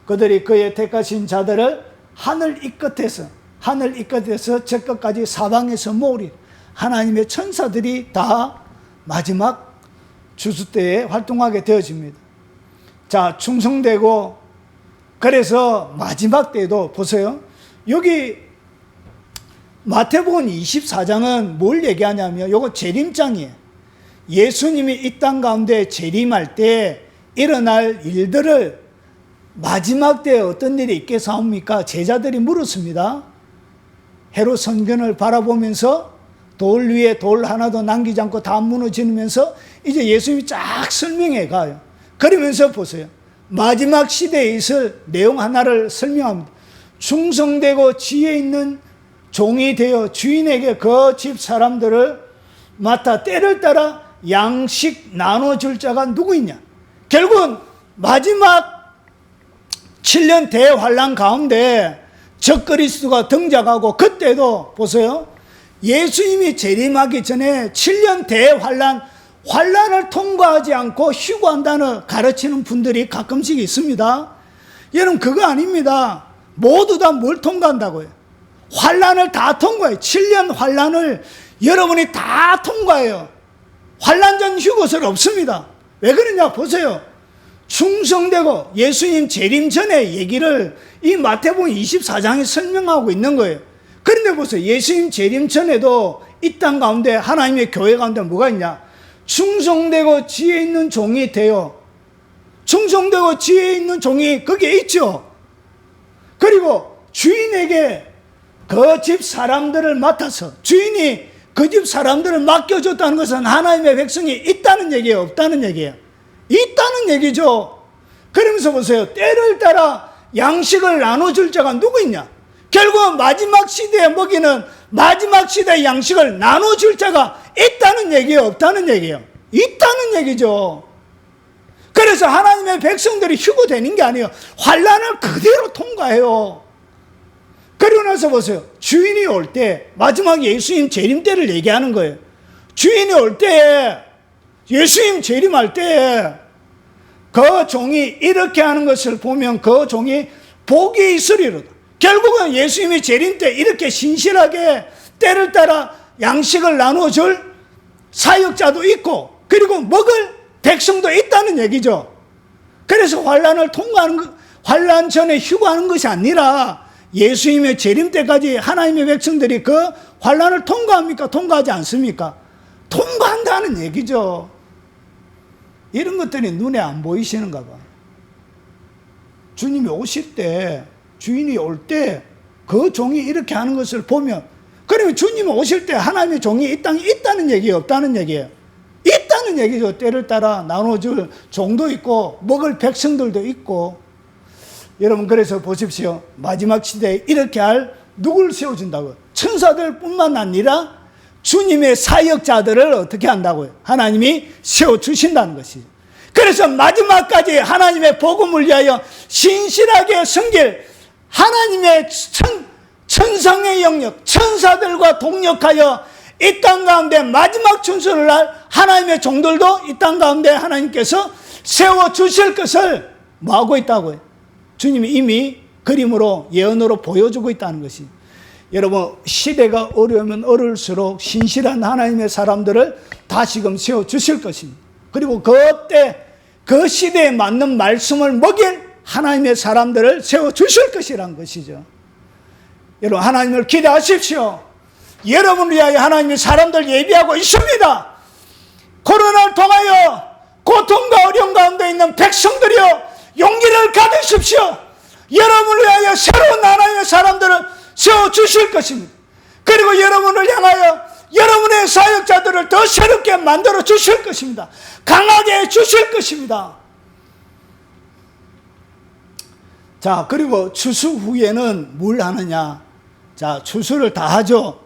그들이 그의 택하신 자들을 하늘 이 끝에서 저 끝까지 사방에서 모으리. 하나님의 천사들이 다 마지막 주수 때에 활동하게 되어집니다. 자, 충성되고 그래서 마지막 때도 보세요. 여기 마태복음 24장은 뭘 얘기하냐면 요거 재림장이에요. 예수님이 이 땅 가운데 재림할 때 일어날 일들을 마지막 때에 어떤 일이 있겠사옵니까? 제자들이 물었습니다. 헤롯 성전을 바라보면서 돌 위에 돌 하나도 남기지 않고 다 무너지면서 이제 예수님이 쫙 설명해 가요. 그러면서 보세요. 마지막 시대에 있을 내용 하나를 설명합니다. 충성되고 지혜 있는 종이 되어 주인에게 그 집 사람들을 맡아 때를 따라 양식 나눠줄 자가 누구 있냐? 결국은 마지막 7년 대환란 가운데 적그리스도가 등장하고 그때도 보세요. 예수님이 재림하기 전에 7년 환란을 통과하지 않고 휴거한다는 가르치는 분들이 가끔씩 있습니다. 여러분 그거 아닙니다. 모두 다 뭘 통과한다고요? 환란을 다 통과해요. 7년 환란을 여러분이 다 통과해요. 환란 전 휴거설 없습니다. 왜 그러냐 보세요. 충성되고 예수님 재림 전에 얘기를 이 마태복음 24장에 설명하고 있는 거예요. 그런데 보세요. 예수님 재림 전에도 이 땅 가운데 하나님의 교회 가운데 뭐가 있냐? 충성되고 지혜 있는 종이 되어, 충성되고 지혜 있는 종이 거기에 있죠. 그리고 주인에게 그 집 사람들을 맡아서, 주인이 그 집 사람들을 맡겨줬다는 것은 하나님의 백성이 있다는 얘기예요, 없다는 얘기예요? 있다는 얘기죠. 그러면서 보세요. 때를 따라 양식을 나눠줄 자가 누구 있냐? 결국 마지막 시대에 먹이는 마지막 시대의 양식을 나눠줄 자가 있다는 얘기예요, 없다는 얘기예요? 있다는 얘기죠. 그래서 하나님의 백성들이 휴거되는 게 아니에요. 환란을 그대로 통과해요. 그리고 나서 보세요. 주인이 올 때, 마지막 예수님 재림 때를 얘기하는 거예요. 주인이 올 때에, 예수님 재림할 때에 그 종이 이렇게 하는 것을 보면 그 종이 복이 있으리로다. 결국은 예수님이 재림 때 이렇게 신실하게 때를 따라 양식을 나눠줄 사역자도 있고, 그리고 먹을 백성도 있다는 얘기죠. 그래서 환란을 통과하는, 환란 전에 휴거하는 것이 아니라 예수님의 재림 때까지 하나님의 백성들이 그 환란을 통과합니까? 통과하지 않습니까? 통과한다는 얘기죠. 이런 것들이 눈에 안 보이시는가 봐. 주님이 오실 때, 주인이 올 때 그 종이 이렇게 하는 것을 보면, 그러면 주님이 오실 때 하나님의 종이 이 땅에 있다는 얘기예요, 없다는 얘기예요? 있다는 얘기죠. 때를 따라 나눠줄 종도 있고 먹을 백성들도 있고. 여러분 그래서 보십시오. 마지막 시대에 이렇게 할 누굴 세워준다고요? 천사들 뿐만 아니라 주님의 사역자들을 어떻게 한다고요? 하나님이 세워주신다는 것이죠. 그래서 마지막까지 하나님의 복음을 위하여 신실하게 섬길 하나님의 천상의 영역, 천사들과 동력하여 이 땅 가운데 마지막 천수를 할 하나님의 종들도 이 땅 가운데 하나님께서 세워주실 것을 뭐하고 있다고요? 주님이 이미 그림으로, 예언으로 보여주고 있다는 것이. 여러분 시대가 어려우면 어려울수록 신실한 하나님의 사람들을 다시금 세워주실 것입니다. 그리고 그때 그 시대에 맞는 말씀을 먹일 하나님의 사람들을 세워주실 것이라는 것이죠. 여러분 하나님을 기대하십시오. 여러분을 위하여 하나님의 사람들 예비하고 있습니다. 코로나를 통하여 고통과 어려움 가운데 있는 백성들이여 용기를 가지십시오. 여러분을 위하여 새로운 하나님의 사람들을 세워주실 것입니다. 그리고 여러분을 향하여 여러분의 사역자들을 더 새롭게 만들어 주실 것입니다. 강하게 해 주실 것입니다. 자, 그리고 추수 후에는 뭘 하느냐? 자, 추수를 다 하죠.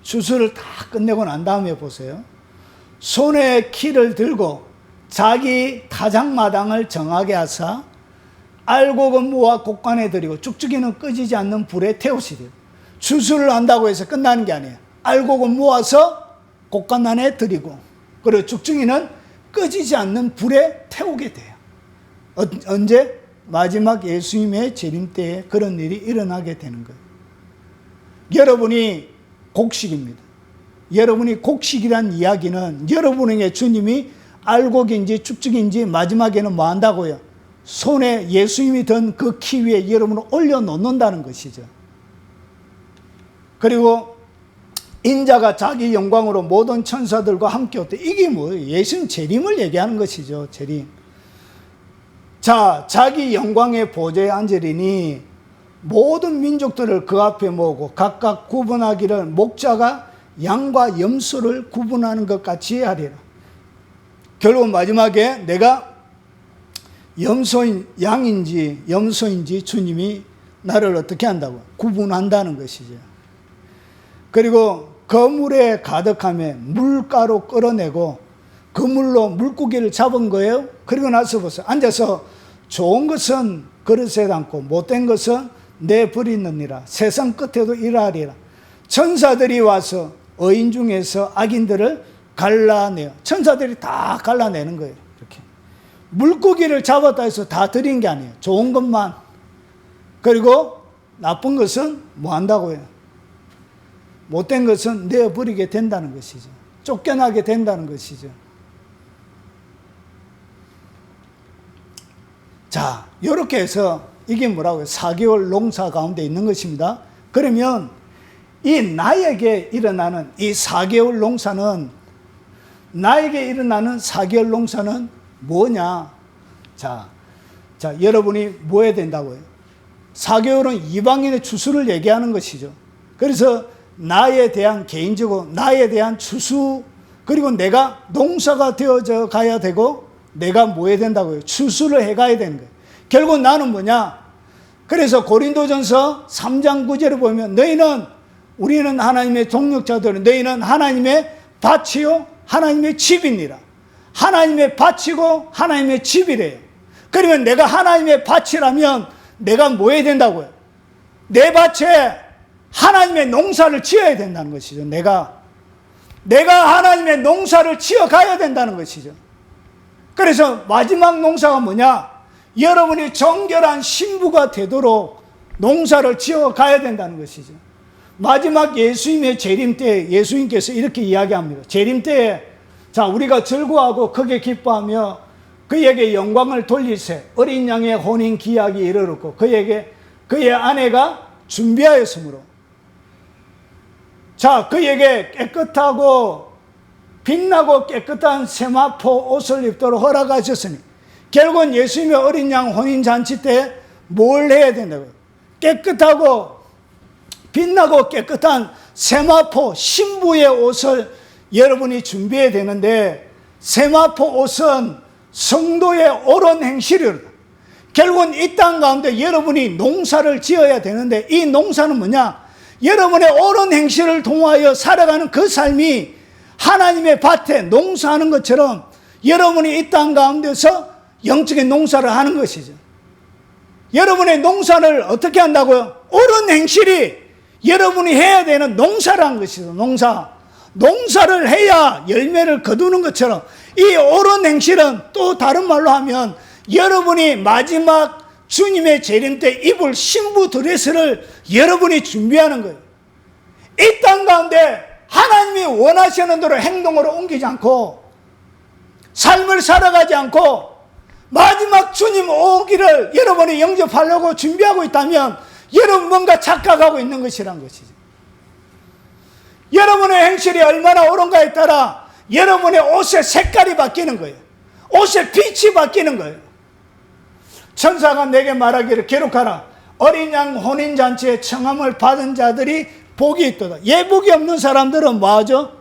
추수를 다 끝내고 난 다음에 보세요. 손에 키를 들고 자기 타작마당을 정하게 하사 알곡은 모아 곡간에 들이고 쭉쭉이는 꺼지지 않는 불에 태우시리라. 추수를 한다고 해서 끝나는 게 아니에요. 알곡은 모아서 곡간 안에 들이고, 그리고 쭉쭉이는 꺼지지 않는 불에 태우게 돼요. 언제? 마지막 예수님의 재림 때에 그런 일이 일어나게 되는 거예요. 여러분이 곡식입니다. 여러분이 곡식이란 이야기는 여러분에게 주님이 알곡인지 쭉쭉인지 마지막에는 뭐 한다고요? 손에 예수님이 든 그 키 위에 여러분을 올려놓는다는 것이죠. 그리고 인자가 자기 영광으로 모든 천사들과 함께 왔대. 이게 뭐예요? 예수님 재림을 얘기하는 것이죠. 재림. 자, 자기 영광의 보좌에 앉으리니 모든 민족들을 그 앞에 모으고 각각 구분하기를 목자가 양과 염소를 구분하는 것 같이 하리라. 결국 마지막에 내가 양인지 염소인지 주님이 나를 어떻게 한다고? 구분한다는 것이죠. 그리고 그물에 가득함에 물가로 끌어내고 그물로 물고기를 잡은 거예요. 그리고 나서 보세요. 앉아서 좋은 것은 그릇에 담고 못된 것은 내버리느니라. 세상 끝에도 이러하리라. 천사들이 와서 의인 중에서 악인들을 갈라내요. 천사들이 다 갈라내는 거예요. 이렇게 물고기를 잡았다 해서 다 드린 게 아니에요. 좋은 것만. 그리고 나쁜 것은 뭐 한다고요? 못된 것은 내버리게 된다는 것이죠. 쫓겨나게 된다는 것이죠. 자, 이렇게 해서 이게 뭐라고요? 4개월 농사 가운데 있는 것입니다. 그러면 이 나에게 일어나는 이 4개월 농사는, 나에게 일어나는 4개월 농사는 뭐냐? 자, 여러분이 뭐 해야 된다고요? 4개월은 이방인의 추수를 얘기하는 것이죠. 그래서 나에 대한 개인적으로 나에 대한 추수, 그리고 내가 농사가 되어져 가야 되고 내가 뭐 해야 된다고요? 추수를 해가야 되는 거예요. 결국 나는 뭐냐? 그래서 고린도전서 3장 9절을 보면 우리는 하나님의 동력자들, 너희는 하나님의 밭이요 하나님의 집이니라. 하나님의 밭이고 하나님의 집이래요. 그러면 내가 하나님의 밭이라면 내가 뭐 해야 된다고요? 내 밭에 하나님의 농사를 지어야 된다는 것이죠. 내가 하나님의 농사를 지어 가야 된다는 것이죠. 그래서 마지막 농사가 뭐냐? 여러분이 정결한 신부가 되도록 농사를 지어 가야 된다는 것이죠. 마지막 예수님의 재림 때 예수님께서 이렇게 이야기합니다. 재림 때에 자, 우리가 즐거워하고 크게 기뻐하며 그에게 영광을 돌리세. 어린 양의 혼인 기약이 이르렀고 그의 아내가 준비하였으므로 자, 그에게 깨끗하고 빛나고 깨끗한 세마포 옷을 입도록 허락하셨으니 결국은 예수님의 어린 양 혼인잔치 때 뭘 해야 된다고요? 깨끗하고 빛나고 깨끗한 세마포 신부의 옷을 여러분이 준비해야 되는데, 세마포 옷은 성도의 옳은 행실이다. 결국은 이 땅 가운데 여러분이 농사를 지어야 되는데, 이 농사는 뭐냐? 여러분의 옳은 행실을 통하여 살아가는 그 삶이 하나님의 밭에 농사하는 것처럼 여러분이 이 땅 가운데서 영적인 농사를 하는 것이죠. 여러분의 농사를 어떻게 한다고요? 옳은 행실이 여러분이 해야 되는 농사라는 것이죠. 농사를 해야 열매를 거두는 것처럼 이 옳은 행실은 또 다른 말로 하면 여러분이 마지막 주님의 재림 때 입을 신부 드레스를 여러분이 준비하는 거예요. 이 땅 가운데 하나님이 원하시는 대로 행동으로 옮기지 않고 삶을 살아가지 않고 마지막 주님 오기를 여러분이 영접하려고 준비하고 있다면 여러분 뭔가 착각하고 있는 것이란 것이죠. 여러분의 행실이 얼마나 옳은가에 따라 여러분의 옷의 색깔이 바뀌는 거예요. 옷의 빛이 바뀌는 거예요. 천사가 내게 말하기를 기록하라. 어린 양 혼인잔치에 청함을 받은 자들이 복이 있도다. 예복이 없는 사람들은 뭐하죠?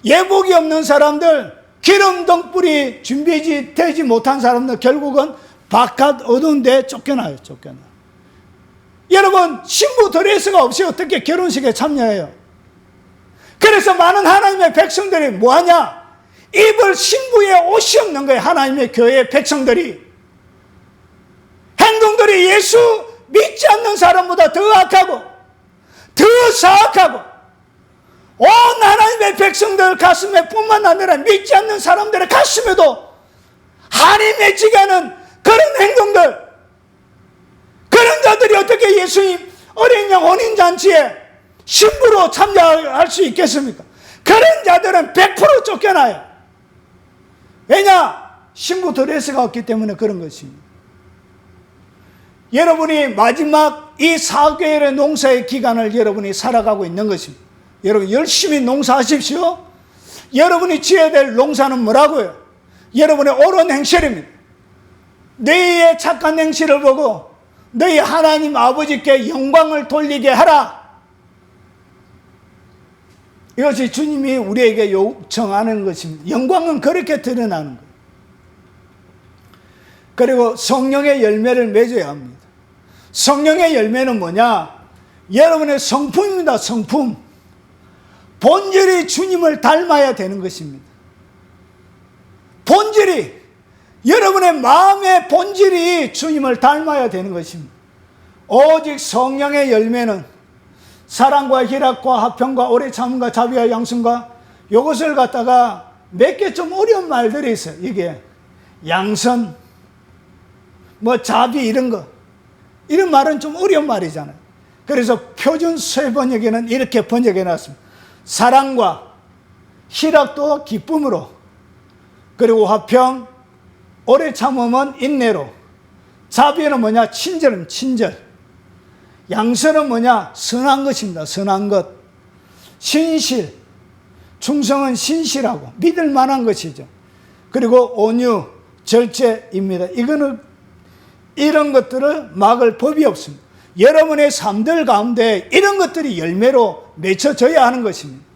예복이 없는 사람들, 기름 등불이 준비되지 못한 사람들, 결국은 바깥 어두운 데 쫓겨나요. 여러분, 신부 드레스가 없이 어떻게 결혼식에 참여해요? 그래서 많은 하나님의 백성들이 뭐하냐? 입을 신부의 옷이 없는 거예요. 하나님의 교회의 백성들이. 행동들이 예수 믿지 않는 사람보다 더 악하고 더 사악하고, 온 하나님의 백성들 가슴에 뿐만 아니라 믿지 않는 사람들의 가슴에도 한이 맺히게 하는 그런 행동들, 그런 자들이 어떻게 예수님 어린 양 혼인잔치에 신부로 참여할 수 있겠습니까? 그런 자들은 100% 쫓겨나요. 왜냐? 신부 드레스가 없기 때문에 그런 것입니다. 여러분이 마지막 이 4개월의 농사의 기간을 여러분이 살아가고 있는 것입니다. 여러분 열심히 농사하십시오. 여러분이 지어야 될 농사는 뭐라고요? 여러분의 옳은 행실입니다. 너희의 착한 행실을 보고 너희 하나님 아버지께 영광을 돌리게 하라. 이것이 주님이 우리에게 요청하는 것입니다. 영광은 그렇게 드러나는 거예요. 그리고 성령의 열매를 맺어야 합니다. 성령의 열매는 뭐냐? 여러분의 성품입니다. 성품. 본질이 주님을 닮아야 되는 것입니다. 본질이, 여러분의 마음의 본질이 주님을 닮아야 되는 것입니다. 오직 성령의 열매는 사랑과 희락과 화평과 오래 참음과 자비와 양선과 이것을 갖다가 몇 개 좀 어려운 말들이 있어요. 이게 양선, 뭐 자비 이런 거, 이런 말은 좀 어려운 말이잖아요. 그래서 표준 새 번역에는 이렇게 번역해 놨습니다. 사랑과 희락도 기쁨으로, 그리고 화평, 오래 참음은 인내로, 자비는 뭐냐? 친절은 친절, 양선은 뭐냐? 선한 것입니다. 선한 것, 신실, 충성은 신실하고 믿을 만한 것이죠. 그리고 온유, 절제입니다. 이런 것들을 막을 법이 없습니다. 여러분의 삶들 가운데 이런 것들이 열매로 맺혀져야 하는 것입니다.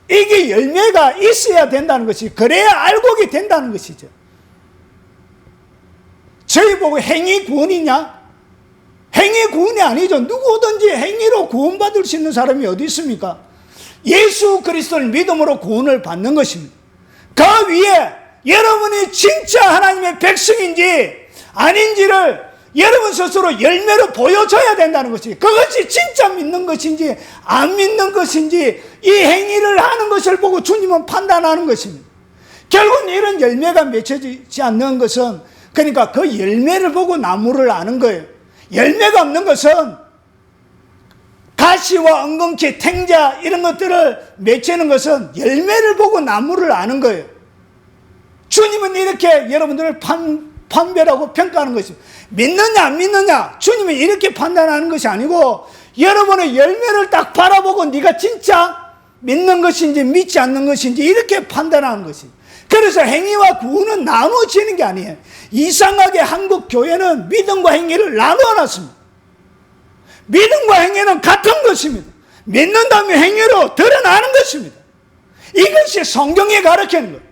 이게 열매가 있어야 된다는 것이, 그래야 알곡이 된다는 것이죠. 저희 보고 행위 구원이냐? 행위 구원이 아니죠. 누구든지 행위로 구원받을 수 있는 사람이 어디 있습니까? 예수 그리스도를 믿음으로 구원을 받는 것입니다. 그 위에 여러분이 진짜 하나님의 백성인지 아닌지를 여러분 스스로 열매로 보여줘야 된다는 것이, 그것이 진짜 믿는 것인지 안 믿는 것인지 이 행위를 하는 것을 보고 주님은 판단하는 것입니다. 결국은 이런 열매가 맺혀지지 않는 것은, 그러니까 그 열매를 보고 나무를 아는 거예요. 열매가 없는 것은 가시와 엉겅퀴, 탱자 이런 것들을 맺히는 것은 열매를 보고 나무를 아는 거예요. 주님은 이렇게 여러분들을 판별하고 평가하는 것입니다. 믿느냐 안 믿느냐 주님이 이렇게 판단하는 것이 아니고, 여러분의 열매를 딱 바라보고 네가 진짜 믿는 것인지 믿지 않는 것인지 이렇게 판단하는 것입니다. 그래서 행위와 구원은 나누어지는 게 아니에요. 이상하게 한국 교회는 믿음과 행위를 나누어놨습니다. 믿음과 행위는 같은 것입니다. 믿는다면 행위로 드러나는 것입니다. 이것이 성경이 가르치는 거예요.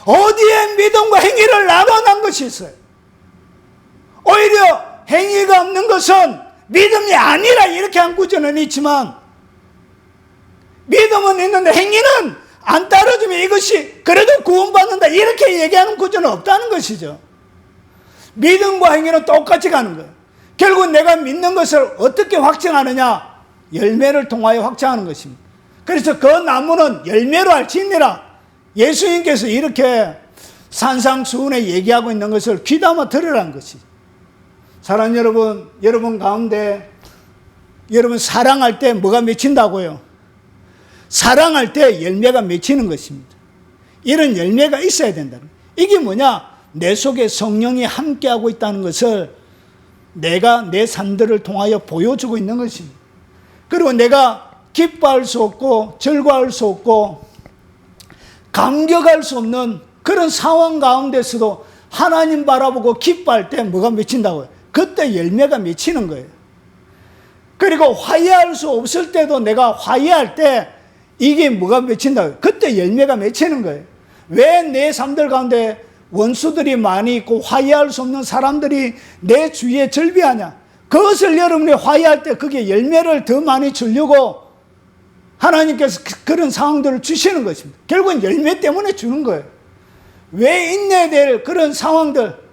어디에 믿음과 행위를 나눠놓은 것이 있어요? 오히려 행위가 없는 것은 믿음이 아니라 이렇게 한 구절은 있지만, 믿음은 있는데 행위는 안 따라주면 이것이 그래도 구원받는다 이렇게 얘기하는 구절은 없다는 것이죠. 믿음과 행위는 똑같이 가는 거예요. 결국 내가 믿는 것을 어떻게 확증하느냐? 열매를 통하여 확증하는 것입니다. 그래서 그 나무는 열매로 알지니라. 예수님께서 이렇게 산상수훈에 얘기하고 있는 것을 귀담아 들으라는 것이죠. 사랑하는 여러분, 여러분 가운데 여러분 사랑할 때 뭐가 맺힌다고요? 사랑할 때 열매가 맺히는 것입니다. 이런 열매가 있어야 된다는 거예요. 이게 뭐냐? 내 속에 성령이 함께하고 있다는 것을 내가 내 삶들을 통하여 보여주고 있는 것입니다. 그리고 내가 기뻐할 수 없고 즐거워할 수 없고 감격할 수 없는 그런 상황 가운데서도 하나님 바라보고 기뻐할 때 뭐가 맺힌다고요? 그때 열매가 맺히는 거예요. 그리고 화해할 수 없을 때도 내가 화해할 때 이게 뭐가 맺힌다? 그때 열매가 맺히는 거예요. 왜 내 삶들 가운데 원수들이 많이 있고 화해할 수 없는 사람들이 내 주위에 절비하냐? 그것을 여러분이 화해할 때 그게 열매를 더 많이 주려고 하나님께서 그런 상황들을 주시는 것입니다. 결국은 열매 때문에 주는 거예요. 왜 인내해야 될 그런 상황들,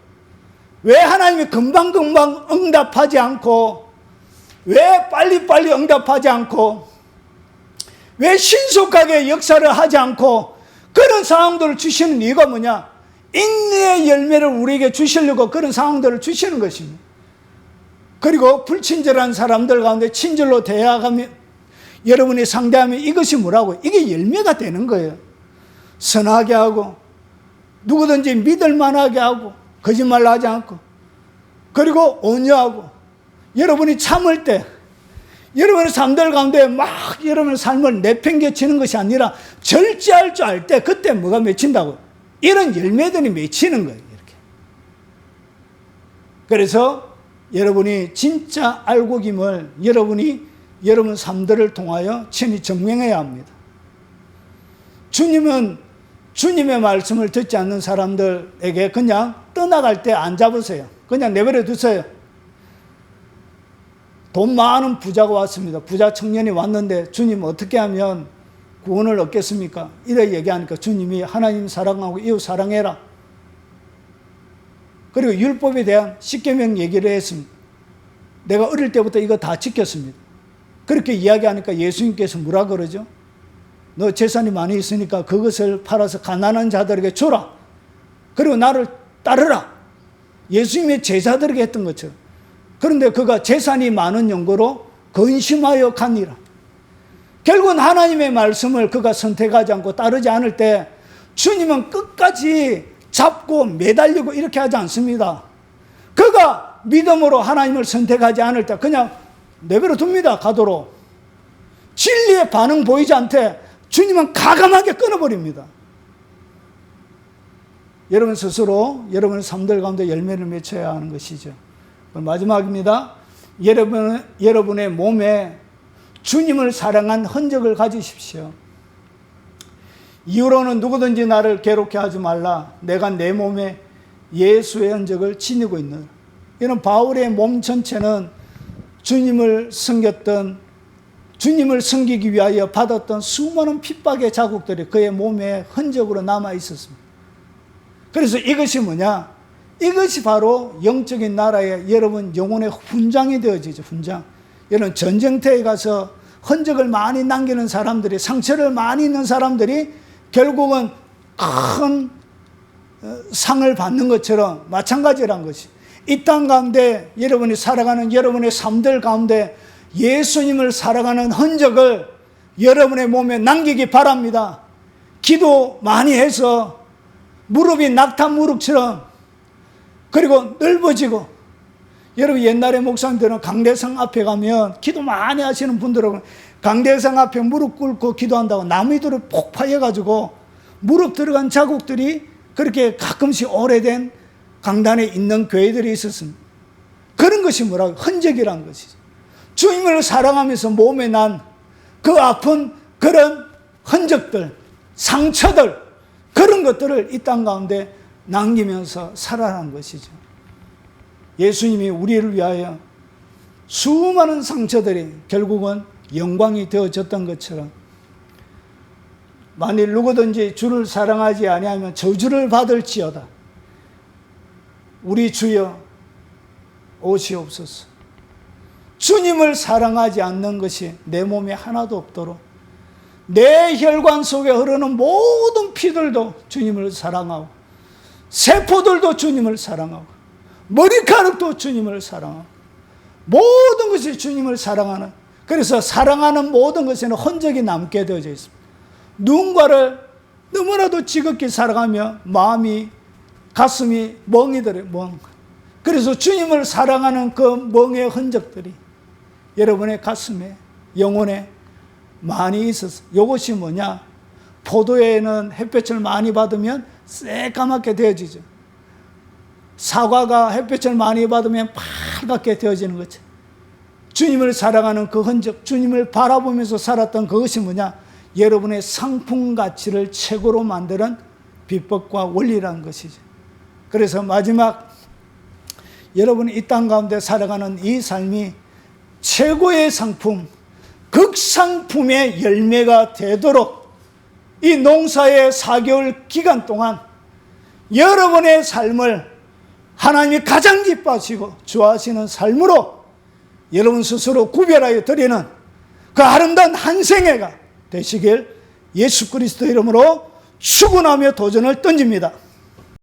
왜 하나님이 금방금방 응답하지 않고, 왜 빨리빨리 응답하지 않고, 왜 신속하게 역사를 하지 않고 그런 상황들을 주시는 이유가 뭐냐? 인내의 열매를 우리에게 주시려고 그런 상황들을 주시는 것입니다. 그리고 불친절한 사람들 가운데 친절로 대하면 여러분이 상대하면 이것이 뭐라고? 이게 열매가 되는 거예요. 선하게 하고 누구든지 믿을 만하게 하고 거짓말 하지 않고 그리고 온유하고 여러분이 참을 때 여러분의 삶들 가운데 막 여러분의 삶을 내팽개치는 것이 아니라 절제할 줄 알 때 그때 뭐가 맺힌다고? 이런 열매들이 맺히는 거예요. 이렇게. 그래서 여러분이 진짜 알고김을 여러분이 여러분 삶들을 통하여 친히 증명해야 합니다. 주님은 주님의 말씀을 듣지 않는 사람들에게 그냥 떠나갈 때 안 잡으세요. 그냥 내버려 두세요. 돈 많은 부자가 왔습니다. 부자 청년이 왔는데 주님 어떻게 하면 구원을 얻겠습니까? 이래 얘기하니까 주님이 하나님 사랑하고 이웃 사랑해라. 그리고 율법에 대한 십계명 얘기를 했습니다. 내가 어릴 때부터 이거 다 지켰습니다. 그렇게 이야기하니까 예수님께서 뭐라 그러죠? 너 재산이 많이 있으니까 그것을 팔아서 가난한 자들에게 주라. 그리고 나를 따르라. 예수님의 제자들에게 했던 것처럼. 그런데 그가 재산이 많은 연고로 근심하여 가니라. 결국은 하나님의 말씀을 그가 선택하지 않고 따르지 않을 때 주님은 끝까지 잡고 매달리고 이렇게 하지 않습니다. 그가 믿음으로 하나님을 선택하지 않을 때 그냥 내버려 둡니다. 가도록. 진리의 반응 보이지 않대 주님은 가감하게 끊어버립니다. 여러분 스스로 여러분의 삶들 가운데 열매를 맺혀야 하는 것이죠. 마지막입니다. 여러분의 몸에 주님을 사랑한 흔적을 가지십시오. 이후로는 누구든지 나를 괴롭게 하지 말라. 내가 내 몸에 예수의 흔적을 지니고 있는. 이런 바울의 몸 전체는 주님을 섬겼던, 주님을 섬기기 위하여 받았던 수많은 핍박의 자국들이 그의 몸에 흔적으로 남아 있었습니다. 그래서 이것이 뭐냐? 이것이 바로 영적인 나라의 여러분 영혼의 훈장이 되어지죠. 훈장. 여러분 전쟁터에 가서 흔적을 많이 남기는 사람들이, 상처를 많이 있는 사람들이 결국은 큰 상을 받는 것처럼 마찬가지란 것이. 이 땅 가운데 여러분이 살아가는 여러분의 삶들 가운데 예수님을 살아가는 흔적을 여러분의 몸에 남기기 바랍니다. 기도 많이 해서 무릎이 낙타 무릎처럼 그리고 넓어지고, 여러분 옛날에 목사님들은 강대상 앞에 가면 기도 많이 하시는 분들은 강대상 앞에 무릎 꿇고 기도한다고 나무위들을 폭 파여가지고 무릎 들어간 자국들이 그렇게 가끔씩 오래된 강단에 있는 교회들이 있었습니다. 그런 것이 뭐라고? 흔적이라는 것이죠. 주님을 사랑하면서 몸에 난 그 아픈 그런 흔적들, 상처들, 그런 것들을 이 땅 가운데 남기면서 살아가는 것이죠. 예수님이 우리를 위하여 수많은 상처들이 결국은 영광이 되어졌던 것처럼, 만일 누구든지 주를 사랑하지 아니하면 저주를 받을지어다. 우리 주여 오시옵소서. 주님을 사랑하지 않는 것이 내 몸에 하나도 없도록 내 혈관 속에 흐르는 모든 피들도 주님을 사랑하고, 세포들도 주님을 사랑하고, 머리카락도 주님을 사랑하고, 모든 것이 주님을 사랑하는, 그래서 사랑하는 모든 것에는 흔적이 남게 되어져 있습니다. 누군가를 너무나도 지극히 사랑하며 마음이, 가슴이 멍이 들어요. 멍. 그래서 주님을 사랑하는 그 멍의 흔적들이 여러분의 가슴에, 영혼에 많이 있어서, 이것이 뭐냐? 포도에는 햇볕을 많이 받으면 새까맣게 되어지죠. 사과가 햇볕을 많이 받으면 빨갛게 되어지는 거죠. 주님을 사랑하는 그 흔적, 주님을 바라보면서 살았던 그것이 뭐냐? 여러분의 상품 가치를 최고로 만드는 비법과 원리라는 것이죠. 그래서 마지막, 여러분이 이 땅 가운데 살아가는 이 삶이 최고의 상품, 극상품의 열매가 되도록 이 농사의 4개월 기간 동안 여러분의 삶을 하나님이 가장 기뻐하시고 좋아하시는 삶으로 여러분 스스로 구별하여 드리는 그 아름다운 한 생애가 되시길 예수 그리스도 이름으로 축원하며 도전을 던집니다.